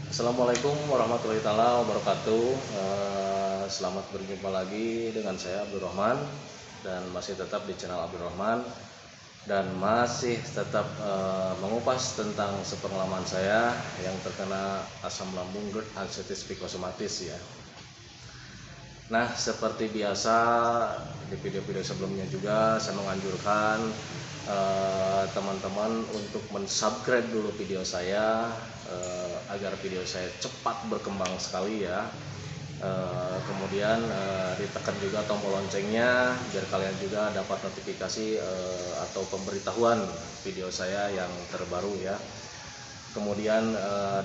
Assalamualaikum warahmatullahi taala wabarakatuh. Selamat berjumpa lagi dengan saya Abdurrahman dan masih tetap di channel Abdurrahman dan masih tetap mengupas tentang sepengalaman saya yang terkena asam lambung GERD ansetis pikosomatis ya. Nah, seperti biasa di video-video sebelumnya juga saya menganjurkan teman-teman untuk mensubscribe dulu video saya agar video saya cepat berkembang sekali ya. Kemudian ditekan juga tombol loncengnya biar kalian juga dapat notifikasi atau pemberitahuan video saya yang terbaru ya. Kemudian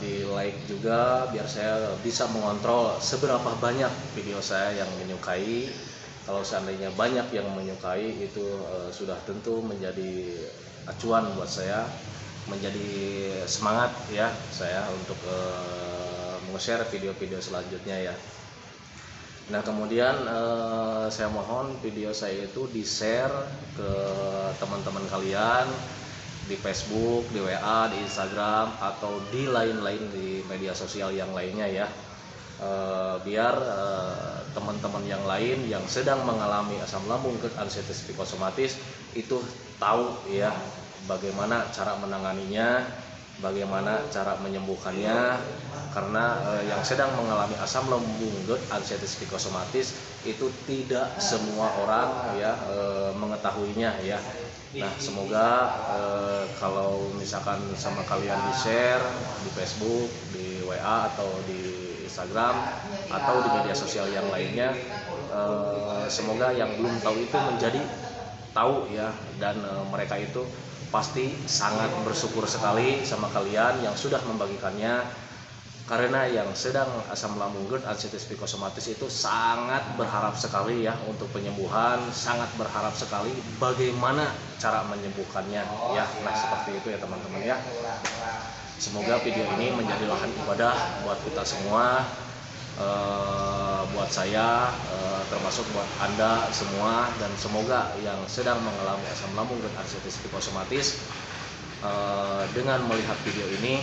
di like juga biar saya bisa mengontrol seberapa banyak video saya yang menyukai. Kalau seandainya banyak yang menyukai itu sudah tentu menjadi acuan buat saya, menjadi semangat ya saya untuk meng-share video-video selanjutnya ya. Nah kemudian saya mohon video saya itu di-share ke teman-teman kalian di Facebook, di WA, di Instagram atau di lain-lain di media sosial yang lainnya ya. Biar teman-teman yang lain yang sedang mengalami asam lambung GERD ansetis pikosomatis itu tahu ya bagaimana cara menanganinya, bagaimana cara menyembuhkannya. Karena yang sedang mengalami asam lambung GERD ansetis pikosomatis itu tidak semua orang ya mengetahuinya ya. Nah semoga kalau misalkan sama kalian di-share di Facebook, di WA atau di Instagram atau di media sosial yang lainnya, semoga yang belum tahu itu menjadi tahu ya, dan mereka itu pasti sangat bersyukur sekali sama kalian yang sudah membagikannya. Karena yang sedang asam lambung GERD ansetis pikosomatis itu sangat berharap sekali ya untuk penyembuhan, sangat berharap sekali bagaimana cara menyembuhkannya ya. Nah seperti itu ya teman-teman ya. Semoga video ini menjadi lahan ibadah buat kita semua, buat saya, termasuk buat Anda semua, dan semoga yang sedang mengalami asam lambung GERD ansetis pikosomatis dengan melihat video ini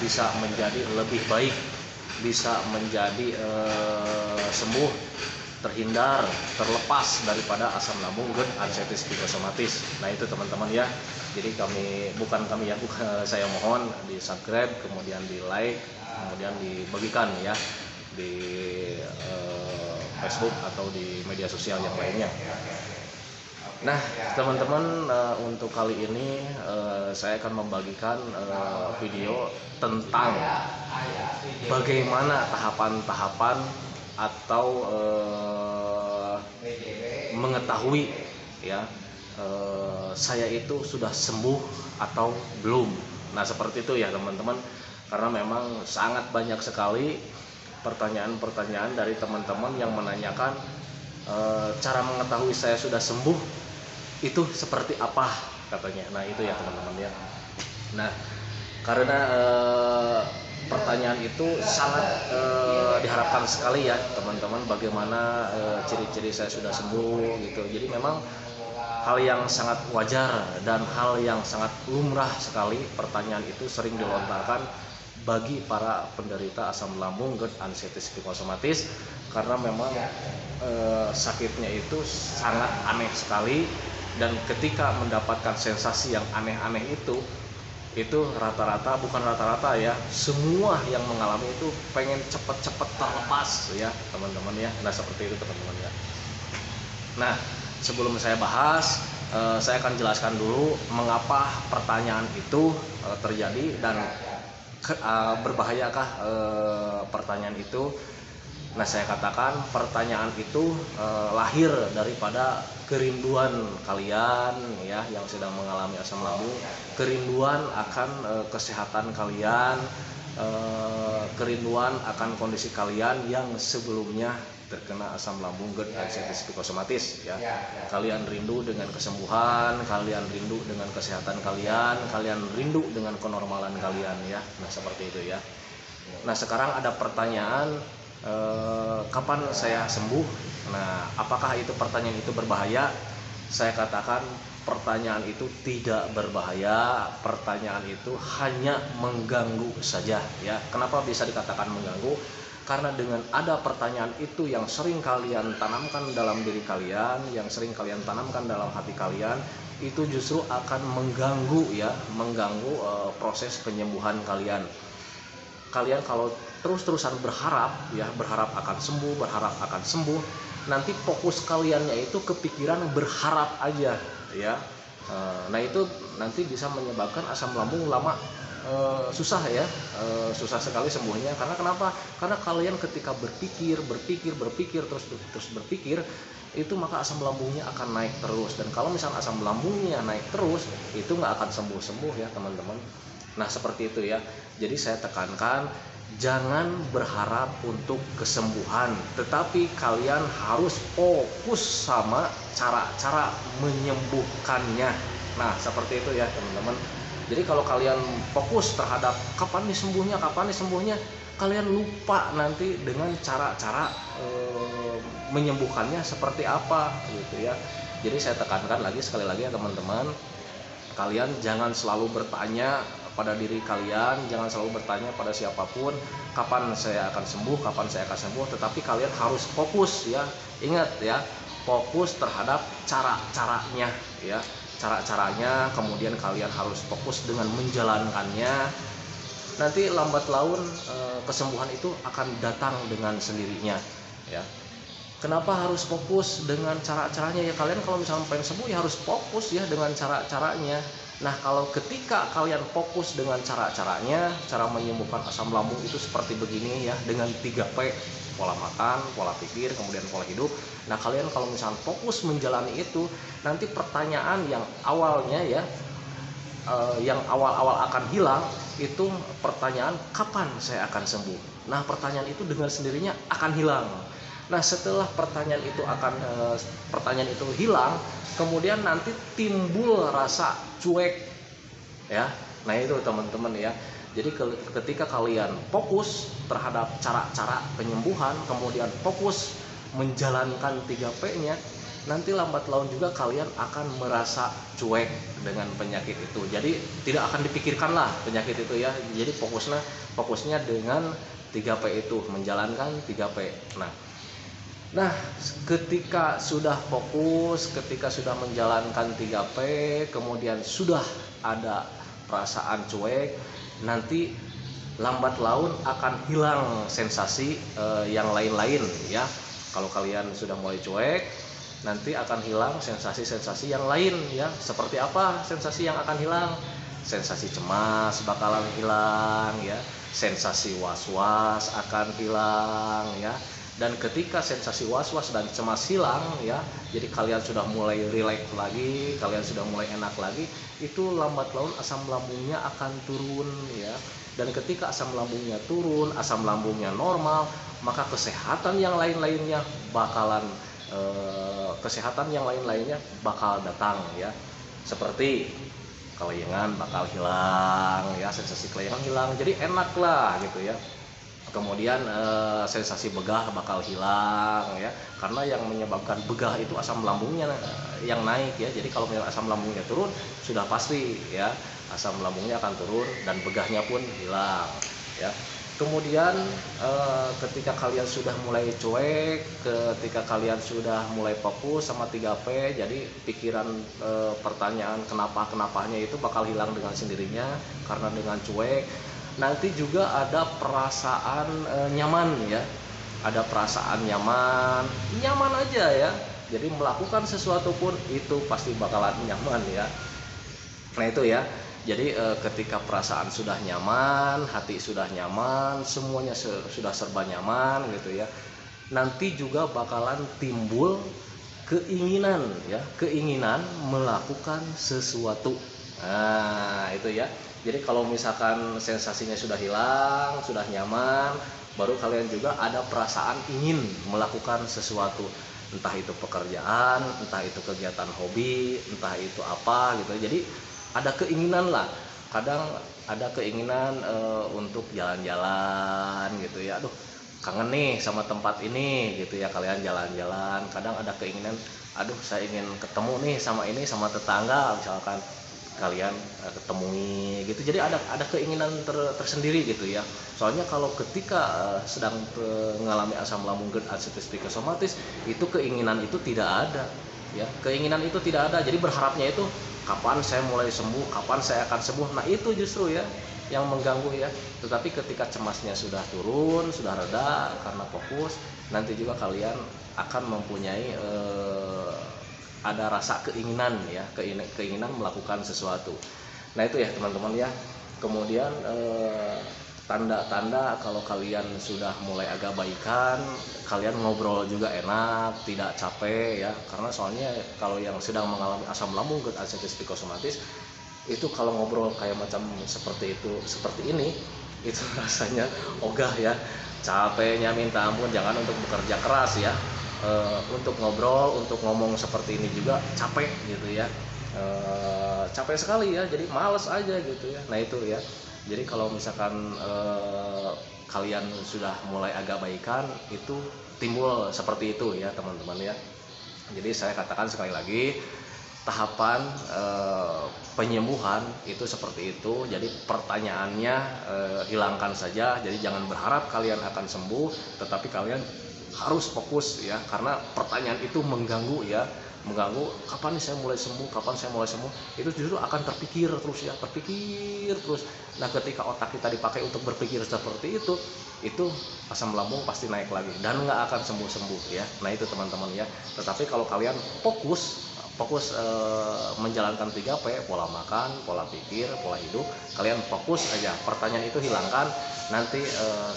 bisa menjadi lebih baik, bisa menjadi sembuh, terhindar, terlepas daripada asam lambung GERD ansetis pikosomatis. Nah itu teman-teman ya. Jadi bukan saya mohon di subscribe, kemudian di like, kemudian dibagikan ya di Facebook atau di media sosial yang lainnya. Nah teman-teman, untuk kali ini saya akan membagikan video tentang bagaimana tahapan-tahapan atau mengetahui ya saya itu sudah sembuh atau belum. Nah seperti itu ya teman-teman, karena memang sangat banyak sekali pertanyaan-pertanyaan dari teman-teman yang menanyakan cara mengetahui saya sudah sembuh itu seperti apa katanya. Nah itu ya teman-teman ya. Nah karena pertanyaan itu sangat diharapkan sekali ya teman-teman, bagaimana ciri-ciri saya sudah sembuh gitu. Jadi memang hal yang sangat wajar dan hal yang sangat lumrah sekali pertanyaan itu sering dilontarkan bagi para penderita asam lambung GERD ansetis pikosomatis, karena memang sakitnya itu sangat aneh sekali, dan ketika mendapatkan sensasi yang aneh-aneh itu rata-rata, bukan rata-rata ya, semua yang mengalami itu pengen cepet-cepet terlepas ya teman-teman ya. Nah seperti itu teman-teman ya. Nah sebelum saya bahas, saya akan jelaskan dulu mengapa pertanyaan itu terjadi dan berbahayakah pertanyaan itu. Nah saya katakan pertanyaan itu lahir daripada kerinduan kalian ya yang sedang mengalami asam lambung, kerinduan akan kesehatan kalian, kerinduan akan kondisi kalian yang sebelumnya terkena asam lambung GERD ansetis pikosomatis ya. Kalian rindu dengan kesembuhan, kalian rindu dengan kesehatan kalian, kalian rindu dengan kenormalan kalian ya. Nah seperti itu ya. Nah sekarang ada pertanyaan, kapan saya sembuh? Nah apakah itu pertanyaan itu berbahaya? Saya katakan pertanyaan itu tidak berbahaya, pertanyaan itu hanya mengganggu saja ya. Kenapa bisa dikatakan mengganggu? Karena dengan ada pertanyaan itu yang sering kalian tanamkan dalam diri kalian, yang sering kalian tanamkan dalam hati kalian, itu justru akan mengganggu ya, mengganggu proses penyembuhan kalian. Kalian kalau terus-terusan berharap ya, berharap akan sembuh, nanti fokus kaliannya itu kepikiran berharap aja ya. Nah itu nanti bisa menyebabkan asam lambung lama susah ya, susah sekali sembuhnya. Karena kenapa? Karena kalian ketika berpikir terus berpikir itu, maka asam lambungnya akan naik terus. Dan kalau misalnya asam lambungnya naik terus, itu nggak akan sembuh ya teman-teman. Nah seperti itu ya. Jadi saya tekankan, jangan berharap untuk kesembuhan, tetapi kalian harus fokus sama cara-cara menyembuhkannya. Nah seperti itu ya teman-teman. Jadi kalau kalian fokus terhadap kapan nih sembuhnya, kalian lupa nanti dengan cara-cara menyembuhkannya seperti apa gitu ya. Jadi saya tekankan sekali lagi ya teman-teman, kalian jangan selalu bertanya pada diri kalian, jangan selalu bertanya pada siapapun kapan saya akan sembuh, tetapi kalian harus fokus ya. Ingat ya, fokus terhadap cara-caranya ya, kemudian kalian harus fokus dengan menjalankannya. Nanti lambat laun kesembuhan itu akan datang dengan sendirinya ya. Kenapa harus fokus dengan cara-caranya ya? Kalian kalau misalnya pengen sembuh ya harus fokus ya dengan cara-caranya. Nah kalau ketika kalian fokus dengan cara-caranya, cara menyembuhkan asam lambung itu seperti begini ya, dengan 3P, pola makan, pola pikir, kemudian pola hidup. Nah kalian kalau misalnya fokus menjalani itu, nanti pertanyaan yang awalnya ya, yang awal-awal akan hilang, itu pertanyaan kapan saya akan sembuh. Nah pertanyaan itu dengan sendirinya akan hilang. Nah setelah pertanyaan itu hilang, kemudian nanti timbul rasa cuek ya. Nah itu teman-teman ya. Jadi ketika kalian fokus terhadap cara-cara penyembuhan, kemudian fokus menjalankan 3P-nya, nanti lambat laun juga kalian akan merasa cuek dengan penyakit itu. Jadi tidak akan dipikirkan lah penyakit itu ya. Jadi fokusnya dengan 3P itu, menjalankan 3P. Nah, ketika sudah fokus, ketika sudah menjalankan 3P, kemudian sudah ada perasaan cuek, nanti lambat laun akan hilang sensasi yang lain-lain ya. Kalau kalian sudah mulai cuek, nanti akan hilang sensasi-sensasi yang lain ya. Seperti apa sensasi yang akan hilang? Sensasi cemas bakalan hilang ya, sensasi was-was akan hilang ya. Dan ketika sensasi was-was dan cemas hilang ya, jadi kalian sudah mulai rileks lagi, kalian sudah mulai enak lagi, itu lambat laun asam lambungnya akan turun ya. Dan ketika asam lambungnya turun, asam lambungnya normal, maka kesehatan yang lain-lainnya bakal datang ya. Seperti kelayangan bakal hilang ya, sensasi kelayangan hilang, jadi enak lah gitu ya. Kemudian sensasi begah bakal hilang ya, karena yang menyebabkan begah itu asam lambungnya yang naik ya. Jadi kalau asam lambungnya turun, sudah pasti ya asam lambungnya akan turun dan begahnya pun hilang ya. Kemudian ketika kalian sudah mulai cuek, ketika kalian sudah mulai fokus sama 3P, jadi pikiran pertanyaan kenapa-kenapanya itu bakal hilang dengan sendirinya karena dengan cuek. Nanti juga ada perasaan nyaman ya, ada perasaan nyaman aja ya. Jadi melakukan sesuatu pun itu pasti bakalan nyaman ya. Nah itu ya. Jadi ketika perasaan sudah nyaman, hati sudah nyaman, semuanya sudah serba nyaman gitu ya. Nanti juga bakalan timbul keinginan melakukan sesuatu. Nah itu ya. Jadi kalau misalkan sensasinya sudah hilang, sudah nyaman, baru kalian juga ada perasaan ingin melakukan sesuatu. Entah itu pekerjaan, entah itu kegiatan hobi, entah itu apa gitu. Jadi ada keinginan lah. Kadang ada keinginan untuk jalan-jalan gitu ya. Aduh, kangen nih sama tempat ini gitu ya, kalian jalan-jalan, kadang ada keinginan, aduh saya ingin ketemu nih sama ini, sama tetangga misalkan, kalian ketemui gitu. Jadi ada keinginan tersendiri gitu ya. Soalnya kalau ketika sedang mengalami asam lambung GERD arthritis psikosomatis, itu keinginan itu tidak ada ya, keinginan itu tidak ada. Jadi berharapnya itu kapan saya mulai sembuh, kapan saya akan sembuh. Nah itu justru ya yang mengganggu ya. Tetapi ketika cemasnya sudah turun, sudah reda karena fokus, nanti juga kalian akan mempunyai ada rasa keinginan ya, keinginan melakukan sesuatu. Nah itu ya teman-teman ya. Kemudian tanda-tanda kalau kalian sudah mulai agak baikan, kalian ngobrol juga enak, tidak capek ya. Karena soalnya kalau yang sedang mengalami asam lambung GERD arthritis psikosomatis itu kalau ngobrol kayak macam seperti itu, seperti ini, itu rasanya ogah ya, capeknya minta ampun. Jangan untuk bekerja keras ya, untuk ngobrol, untuk ngomong seperti ini juga capek gitu ya, capek sekali ya, jadi males aja gitu ya. Nah itu ya, jadi kalau misalkan kalian sudah mulai agak baikan, itu timbul seperti itu ya teman-teman ya. Jadi saya katakan sekali lagi, tahapan penyembuhan itu seperti itu. Jadi pertanyaannya hilangkan saja. Jadi jangan berharap kalian akan sembuh, tetapi kalian harus fokus ya, karena pertanyaan itu mengganggu ya, mengganggu. Kapan nih saya mulai sembuh, kapan saya mulai sembuh, itu justru akan terpikir terus ya, terpikir terus. Nah ketika otak kita dipakai untuk berpikir seperti itu asam lambung pasti naik lagi dan nggak akan sembuh-sembuh ya. Nah itu teman-teman ya. Tetapi kalau kalian fokus menjalankan 3P, pola makan, pola pikir, pola hidup, kalian fokus aja, pertanyaan itu hilangkan, nanti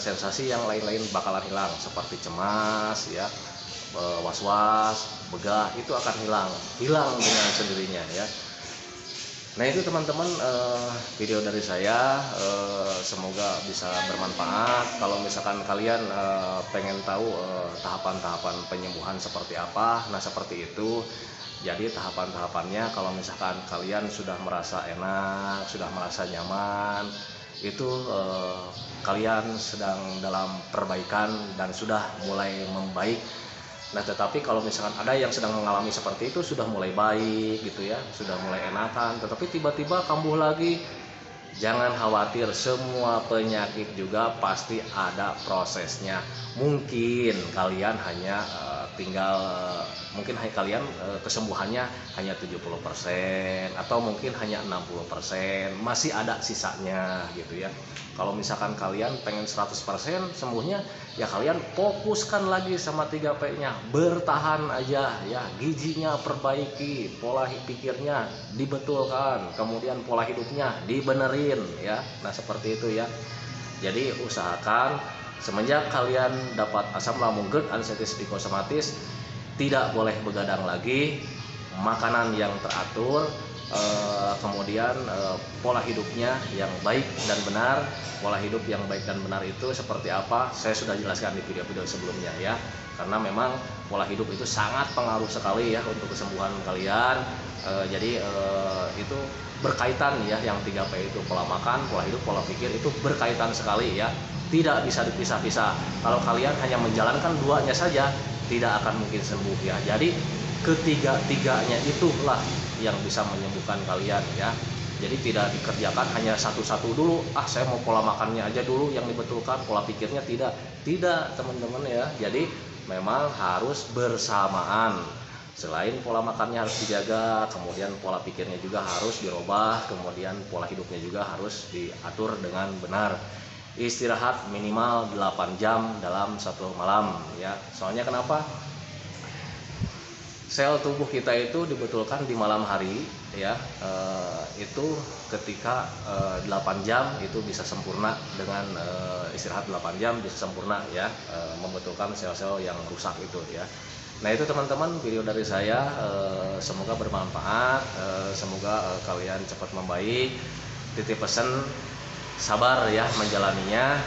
sensasi yang lain-lain bakalan hilang, seperti cemas ya, was-was, begah, itu akan hilang dengan sendirinya ya. Nah itu teman-teman, video dari saya, semoga bisa bermanfaat. Kalau misalkan kalian pengen tahu tahapan-tahapan penyembuhan seperti apa, nah seperti itu. Jadi tahapan-tahapannya, kalau misalkan kalian sudah merasa enak, sudah merasa nyaman, itu kalian sedang dalam perbaikan dan sudah mulai membaik. Nah tetapi kalau misalkan ada yang sedang mengalami seperti itu, sudah mulai baik gitu ya, sudah mulai enakan, tetapi tiba-tiba kambuh lagi, jangan khawatir, semua penyakit juga pasti ada prosesnya. Mungkin kalian hanya tinggal mungkin kalian kesembuhannya hanya 70% atau mungkin hanya 60%, masih ada sisanya gitu ya. Kalau misalkan kalian pengen 100% sembuhnya, ya kalian fokuskan lagi sama 3P-nya, bertahan aja ya, gizinya perbaiki, pola pikirnya dibetulkan, kemudian pola hidupnya dibenerin ya. Nah seperti itu ya. Jadi usahakan semenjak kalian dapat asam lambung GERD arthritis psikosomatis, tidak boleh begadang lagi, makanan yang teratur, kemudian pola hidupnya yang baik dan benar. Pola hidup yang baik dan benar itu seperti apa, saya sudah jelaskan di video-video sebelumnya ya. Karena memang pola hidup itu sangat pengaruh sekali ya untuk kesembuhan kalian. Jadi itu berkaitan ya, yang 3P itu, pola makan, pola hidup, pola pikir, itu berkaitan sekali ya, tidak bisa dipisah-pisah. Kalau kalian hanya menjalankan duanya saja, tidak akan mungkin sembuh ya. Jadi ketiga-tiganya itulah yang bisa menyembuhkan kalian ya. Jadi tidak dikerjakan hanya satu-satu dulu, saya mau pola makannya aja dulu yang dibetulkan, pola pikirnya tidak teman-teman ya. Jadi memang harus bersamaan. Selain pola makannya harus dijaga, kemudian pola pikirnya juga harus dirubah, kemudian pola hidupnya juga harus diatur dengan benar. Istirahat minimal 8 jam dalam satu malam ya. Soalnya kenapa? Sel tubuh kita itu dibetulkan di malam hari ya. Itu ketika 8 jam itu bisa sempurna, dengan istirahat 8 jam bisa sempurna ya, membetulkan sel-sel yang rusak itu ya. Nah itu teman-teman video dari saya, semoga bermanfaat, semoga kalian cepat membaik. Titip pesan, sabar ya menjalaninya,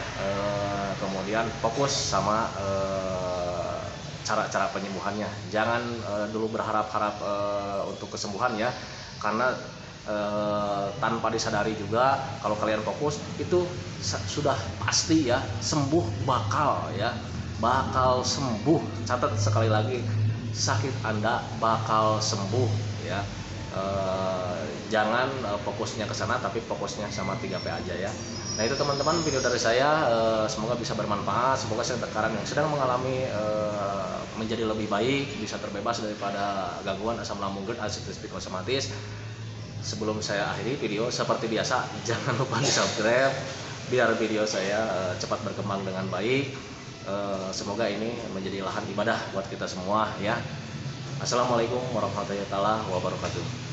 kemudian fokus sama cara-cara penyembuhannya. Jangan dulu berharap-harap untuk kesembuhan ya, karena tanpa disadari juga kalau kalian fokus itu sudah pasti ya sembuh, bakal sembuh. Catat sekali lagi, sakit Anda bakal sembuh ya. Jangan fokusnya ke sana, tapi fokusnya sama 3P aja ya. Nah itu teman-teman video dari saya, semoga bisa bermanfaat. Semoga sekarang yang sedang mengalami menjadi lebih baik, bisa terbebas daripada gangguan asam lambung GERD, artritis psikosomatis. Sebelum saya akhiri video, seperti biasa jangan lupa di subscribe biar video saya cepat berkembang dengan baik. Semoga ini menjadi lahan ibadah buat kita semua ya. Assalamualaikum warahmatullahi wabarakatuh.